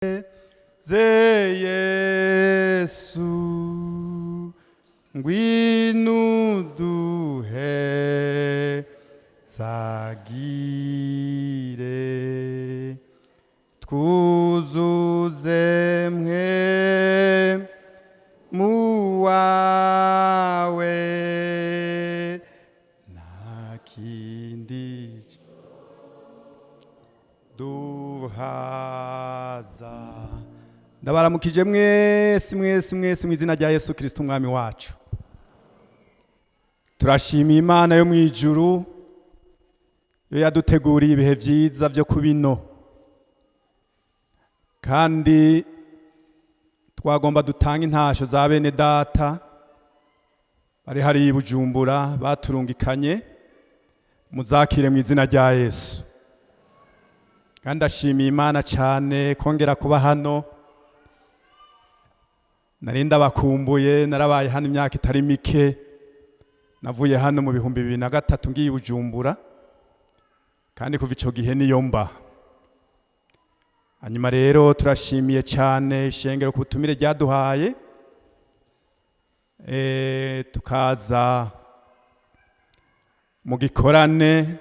ze Yesu ngwino duhe zagire twuzuze mwe muwawe nakindi duhaza. Ndabaramukije mwese mu izina rya Yesu Kristo umwami wacu. Turashimiye Imana yo mu ijuru yo yaduteguriye ibihe byiza byo kubino, kandi twagomba dutanga intasho za bene data bari hari i Bujumbura baturungikanye, muzakire mu izina rya Yesu. Kandi ndashimiye Imana cyane kongera kuba hano. Nari ndabakumbuye, narabaye hano imyaka itari mike. Navuye hano mu 2003 ngiye i Bujumbura, kandi kuva ico gihe niyo mba. Hanyuma rero turashimiye cyane ishengero ku butumire ryaduhaye, tukaza mu gikorane,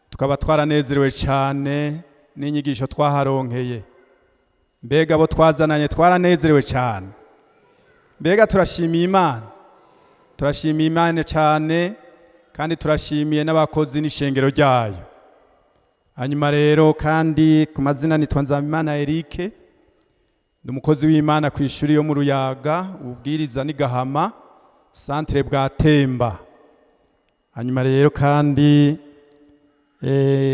tukaba twaranezerewe cyane n'inyigisho twaharonkeye. Mbega abo twazananye twaranezerewe cyane. Mbega turashimiye Imana cyane, kandi turashimiye n'abakozi n'ishengero ryayo. Hanyuma rero kandi ku mazina nitwa Nzabimana Eric, ndi umukozi w'Imana ku ishuri yo mu Ruyaga, ubwiriza ni Gahama, Centre bwa Temba. Hanyuma rero kandi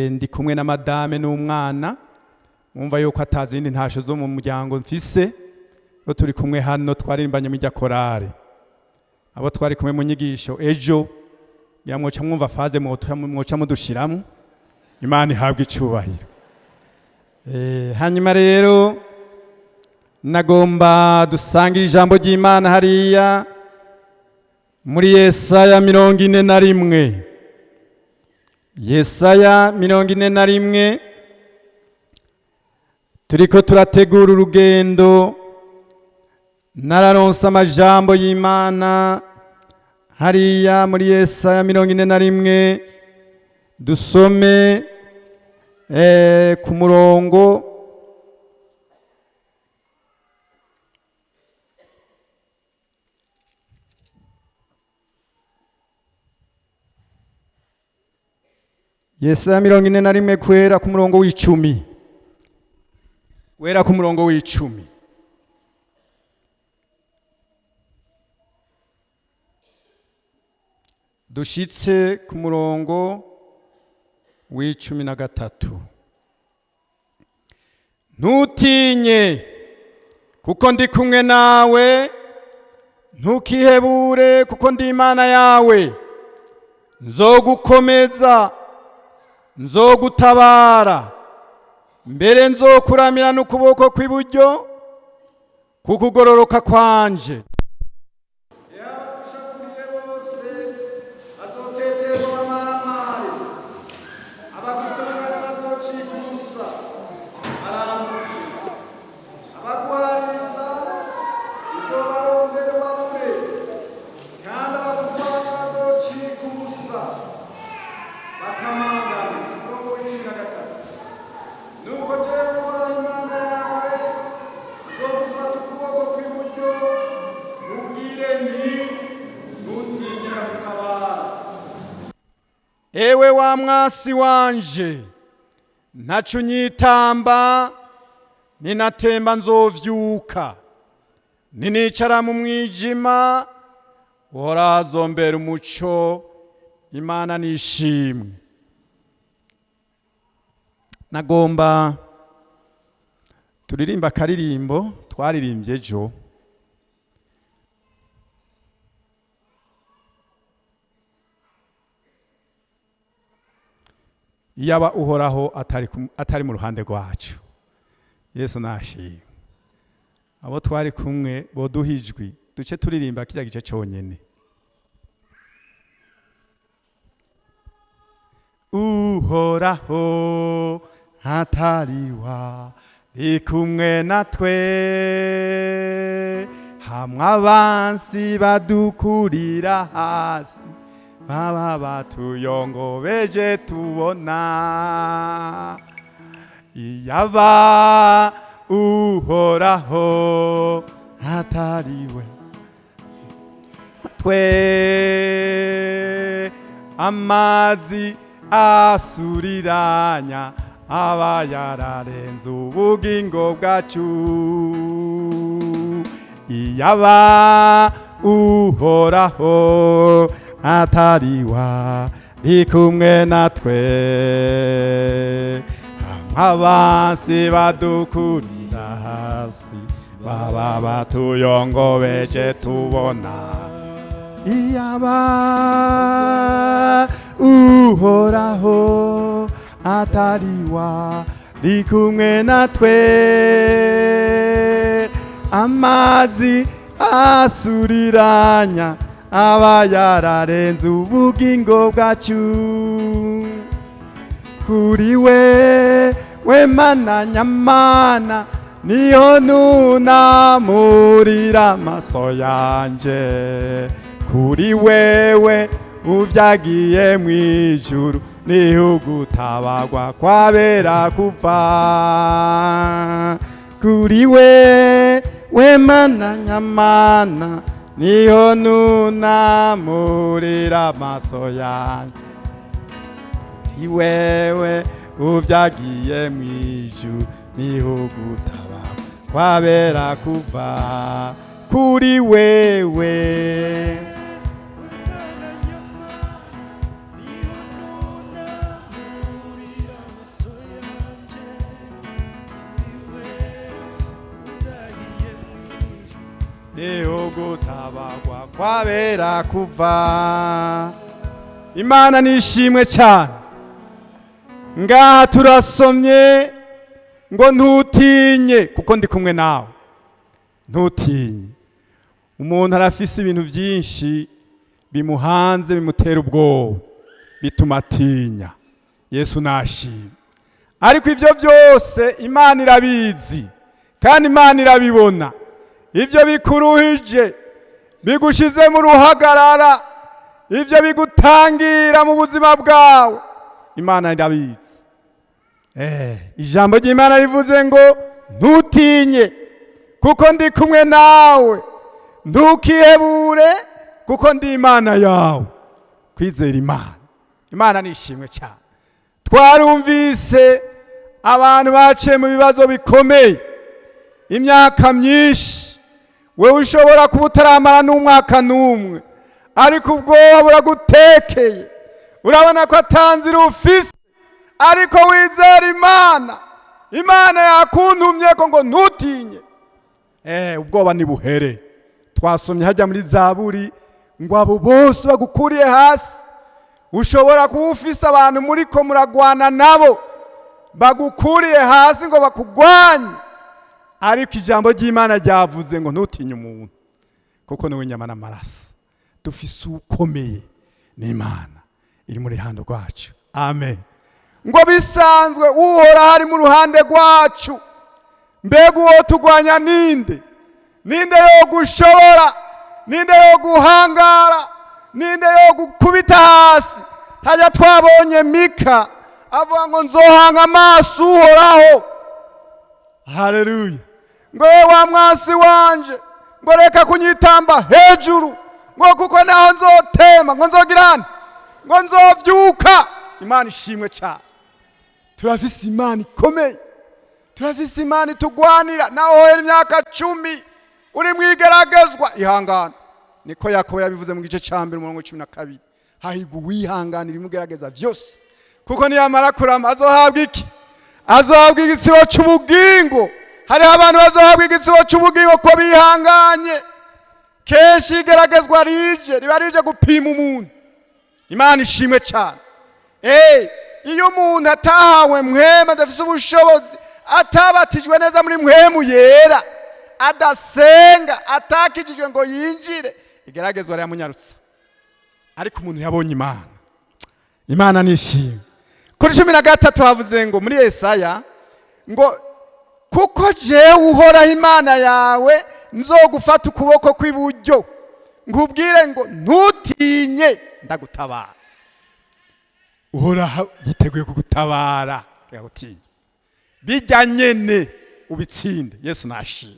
ndi kumwe na madame n'umwana, mwumva yuko atazindi ntasho zo mu muryango mfise, yo turi kumwe hano twarimbanye mu rya korale. Abo twari kumwe mu nyigisho ejo, yamwoca mwumva faze mwoca mudushiramo. Imana ihabwe icubahiro. Hanyuma rero nagomba dusangira ijambo ry'Imana hariya muri Yesaya 41. Yesaya 41, turiko turategura urugendo. Nararonse amajambo y'Imana hariya muri Yesaya 41. Dusome ku murongo Yesaya 41 kwera ku murongo w'10. Wera ku murongo w'10. Dushitse ku murongo w'13. Ntutinye kuko ndi kumwe nawe, ntukihebure kuko ndi Imana yawe, nzogukomeza, nzogutabara, mbere nzokuramira n'ukuboko kw'iburyo kukugororoka kwanje. Ewe wa mwasi wanje, ntaco unyitamba, ninatemba nzovyuka, ninicara mu mwijima, Uhoraho azombera umuco. Imana nishimwe. Nagomba turirimba akaririmbo twaririmbye ejo. Yaba Uhoraho atari mu ruhande rwacu. Yesu nashimwe. Abo twari kumwe boduhijwi duce turirimba kirya gice cyonyene. Uhoraho hatariwa ri kumwe natwe, hamwe abansi badukurira hasi baba batuyongobeje tubona, iyaba uhoraho atariwe twe amazi asuriranya aba yararenze ubugingo bwacu, iyaba uhoraho atariwa ri kumwe natwe, abansi badukurira hasi baba batuyongobeje tubona, iyaba uhoraho atariwa ri kumwe natwe, amazi asuriranya aba yararenze ubugingo bwacu, kuri we mana nyamana niyo nunamurira amaso yanje, kuri wewe uvyagiye mwijuru niho gutabagwa kwabera kuva, kuri we mana nyamana niho nunamurira amaso yanje, kuri wewe uvyagiye mwijuru niho gutabagwa kwabera kuva, kuri wewe niho gutabagwa kwabera kuva. Imana nishimwe cyane. Ngaha turasomye ngo ntutinye kuko ndi kumwe nawe, ntutinye. Umuntu arafise ibintu byinshi bimuhanze bimutera ubwoba bituma atinya. Yesu nashimwe. Ariko ivyo byose Imana irabizi kandi Imana irabibona. Ivyo bikuruhije bigushize mu ruhagarara, ivyo bigutangira mu buzima bwawe, Imana irabizi. Ijambo ry'Imana rivuze ngo ntutinye kuko ndi kumwe nawe, ntukihebure kuko ndi Imana yawe. Kwizera Imana, Imana nishimwe cyane. Twarumvise abantu baciye mu bibazo bikomeye imyaka myinshi, wewe ushobora kuba utaramara n'umwaka n'umwe, ariko ubwoba buragutekeye, urabona ko atanzira ufise, ariko wizera Imana. Imana yakuntumye ko ngo ntutinye, ubwoba nibuhere. Twasomye hajya muri Zaburi ngo abo bose bagukuriye hasi, ushobora kuba ufise abantu muri ko muragwana nabo bagukuriye hasi ngo bakugwanye, ariko ijambo ry'Imana ryavuze ngo ntutinye umuntu kuko niwe nyama n'amaraso. Dufise ukomeye n'Imana iri muri hando rwacu. Amen. Ngo bisanzwe uhora hari mu ruhande rwacu, mbega uwo tugwanya ninde? Ninde yo gushobora? Ninde yo guhangara? Ninde yo gukubita hasi? Hajya twabonye Mika avuga ngo nzohanga amaso uhoraho. Haleluya. Ngo wa mwasi wanje, ngo reka kunyitamba hejuru, ngo kuko naho nzotema, ngo nzogirana, ngo nzovyuka. Imana ishimwe cyane. Turafise Imana ikomeye, turafise Imana itugwanira. Naho hera imyaka 10 uri mwigeragezwa, ihangana. Niko Yakobo yabivuze mu gice ca 1:12. Hahigwa uwihanganira imugerageza vyose, kuko niyamara kurama azohabwa iki? Azohabwa igisibo c'ubugingo. Hariho abantu bazohabwa igisibo c'ubugingo ko bihanganye. Kenshi igeragezwa riba rije gupima umuntu. Imana ishimwe cyane. Iyo umuntu atahawe mwema, adafise ubushobozi, atabatijwe neza muri mwemu yera, adasenga, atakijijwe ngo yinjire, igeragezwa ryamunyarutsa. Ariko umuntu yabonye Imana, Imana nishimwe. Kuri 13 havuze ngo muri Yesaya ngo kuko jewe uhoraho Imana yawe nzogufata ukuboko kw'iburyo nkubwire ngo ntutinye ndagutabara. Uhoraho yiteguye kugutabara yagutinya bijya nyene ubitsinde. Yesu nashimye.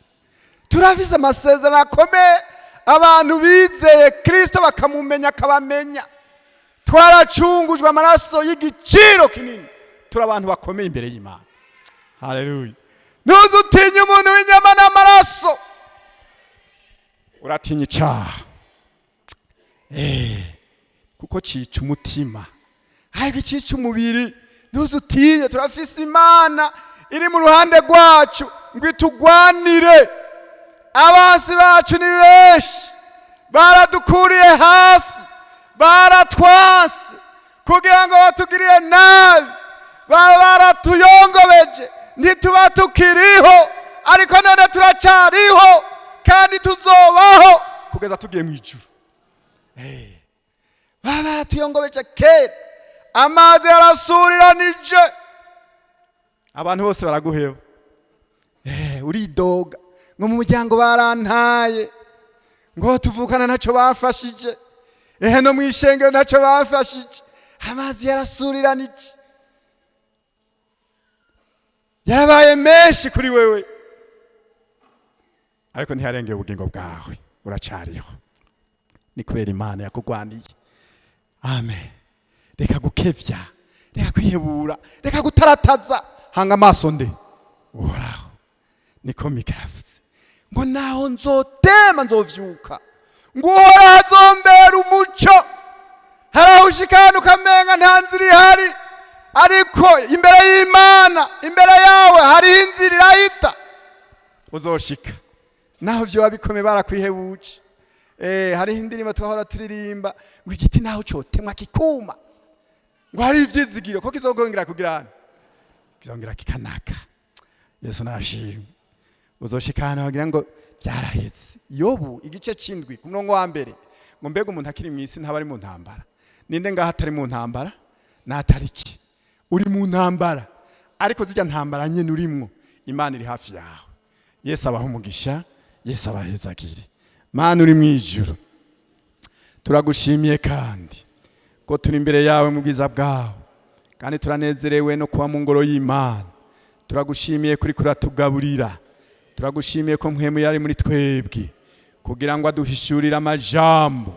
Turafise amasezerano akomeye, abantu bizeye Kristo bakamumenya akabamenya. Twaracungujwe amaraso y'igiciro kinini, turi abantu bakomeye imbere y'Imana. Haleluya. Ntuzutinye umuntu w'inyama n'amaraso, uratinya icaha kuko cica umutima, ariko cica umubiri ntuzutinye. Turafise Imana iri mu ruhande rwacu ngo itugwanire. Abansi bacu ni benshi, baradukuriye hasi, baratwase kugira ngo batugiriye nabi, baratuyongobeje, ntituba tukiriho, ariko none turacariho kandi tuzobaho kugeza tugiye mu ijuru. Baratuyongobeje kera, amazi yarasuriranije, abantu bose baraguheba. Uridoga ngo mu muryango barantaye, ngo tuvukana ntacyo bafashije, no mu ishengero ntacyo bafashije. Amazi yarasuriranije, yarabaye menshi kuri wewe, ariko ntiharengeye ubugingo bwawe, uracariho. Ni kubera Imana yakugwaniye. Amen. Reka gukevya, reka kwihebura, reka gutarataza, hanga amaso nde Uhoraho. Niko Mika yavuze ngo naho nzotema nzovyuka, ngo Uhoraho azombera umuco. Haraho ushikana ukamenga nta nzira ihari, ariko imbere y'Imana, imbere yawe hariho inzira irahita, uzoshika. Naho vyo babikomeye barakwihebuje. Hariho indirimbo twahora turirimba ngo igiti naho cotemwa kikuma, ngo hari ivyizigiro ko kizogongera kugirana, kizongera kikanaka. Yesu nashimye. Uzoshikana wagira ngo byarahetse. Yobu igice c'indwi ku murongo wa mbere ngo mbega umuntu akiri mw'isi ntaba ari mu ntambara. Ninde ngaho atari mu ntambara? Natariki. Uri mu ntambara, ariko zijya ntambara nyene urimwo, Imana iri hafi yawe. Yesu abaho umugisha, Yesu abahezagire. Mana uri mwijuru, turagushimiye kandi ko turi imbere yawe mu bwiza bwawe, kandi turanezerewe no kuba mu ngoro y'Imana. Turagushimiye kuri kuratugaburira, turagushimiye ko mpwemu yari muri twebwe kugira ngo aduhishurire amajambo.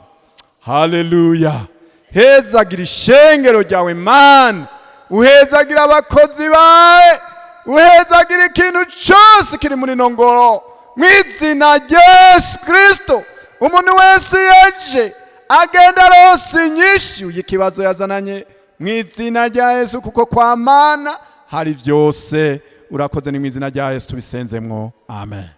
Haleluya. Hezagira ishengero ryawe Mana, uhezagira abakozi bawe, uhezagira ikintu cyose kiri muri nongoro, mw'izina rya Yesu Kristo. Umuntu wese yeje agenda rose inyishu y'ikibazo yazananye, mw'izina rya Yesu, kuko kwa Mana hari vyose. Urakoze, ni mw'izina rya Yesu tubisenzemwo. Amen.